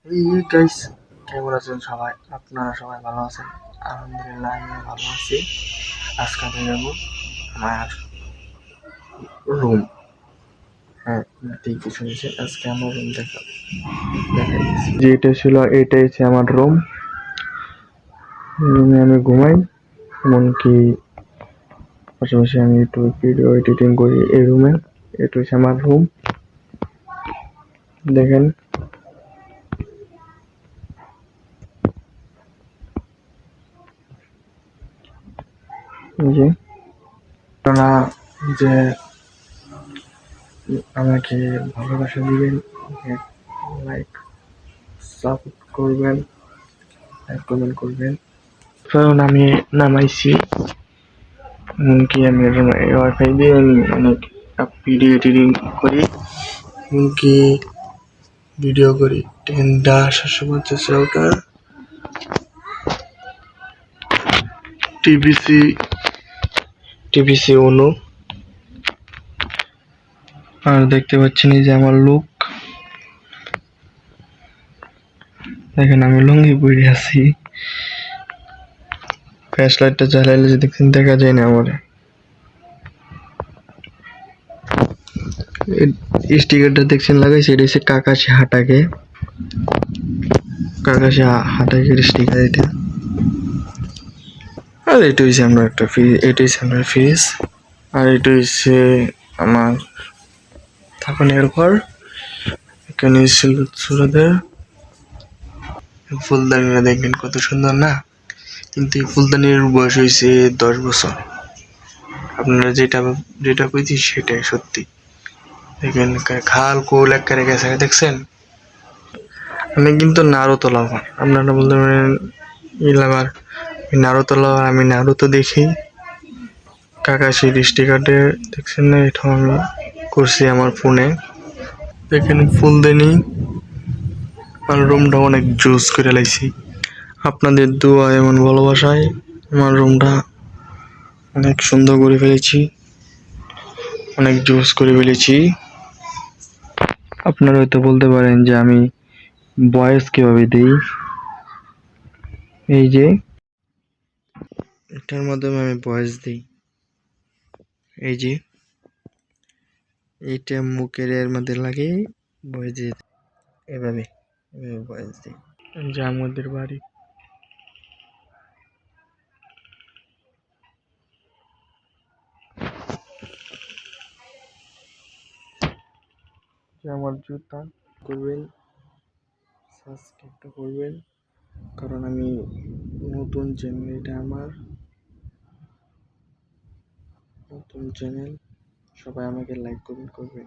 এই গাইস, কেমন আছেন সবাই? আপনারা সবাই ভালো আছেন? আলহামদুলিল্লাহ, আমিও ভালো আছি। আজকে আমি যাবো আমার রুম। হ্যাঁ, ঠিকই শুনেছেন, আজকে আমার রুম দেখাইতেছি। যেটা ছিল এটাই হচ্ছে আমার রুম। রুমে আমি ঘুমাই, এমনকি পাশাপাশি আমি একটু ভিডিও এডিটিং করি এই রুমে। এটা হচ্ছে আমার রুম, দেখেন। এই যে আপনারা যে আমাকে ভালোবাসা দিবেন, লাইক সাপোর্ট করবেন, লাইক কমেন্ট করবেন। কারণ আমি নামাইছি, এমনকি আমি ওয়াইফাই দিয়ে আমি অনেক ভিডিও এডিটিং করি, এমনকি ভিডিও করি। 10.750 রাউটার, টিভিসি অনু। আর দেখতে পাচ্ছেন এই যে আমার লুক, দেখেন আমি লুঙ্গি পরে আছি। ফ্ল্যাশ লাইটটা জ্বালাইলে যে দেখছেন দেখা যায় না আমার। স্টিকারটা দেখছেন লাগাইছে, এটা হচ্ছে কাকাশি হাটাকে, কাকাশি হাটাকের স্টিকার এটা। আর এটা হচ্ছে আমরা একটা ফ্রিজ, এটা হচ্ছে আমার ফ্রিজ। আর এটা হচ্ছে আমার থাকনের ঘর। এখানে ছিল ছোটদের ফুলদানিটা, দেখবেন কত সুন্দর না? কিন্তু এই ফুলদানির বয়স হয়েছে 10 বছর। আপনারা যেটা যেটা কইছি সেটাই সত্যি। দেখেন খাল কোল একেবারে গেছে, দেখছেন? আমি কিন্তু নারুতো লাভার, আপনারা বলতে পারেন ই লাভার। নারুতো লাভার, আমি নারুতো দেখি। কাকাশির স্টিকারটা দেখছেন না? এটাও আমি করছি আমার ফোনে। দেখেন ফুলদানি। আমার রুমটা অনেক জুস করে লাইছি। আপনাদের দোয়া এমন ভালোবাসায় আমার রুমটা অনেক সুন্দর করে ফেলেছি, অনেক জুস করে ফেলেছি। আপনারা হয়তো বলতে পারেন যে আমি ভয়েস কিভাবে দিই। এই যে এটার মাধ্যমে আমি ভয়েস দিই। এই যে এইটা মুখের এর মধ্যে লাগে ভয়েস দিয়ে এভাবে এভাবে ভয়েস দিই। যে আমাদের বাড়ি, যে আমার জুতা করবেন, সাবস্ক্রাইব করবেন, কারণ আমি নতুন চ্যানেল, এটা আমার নতুন চ্যানেল। সবাই আমাকে লাইক কমেন্ট করবেন।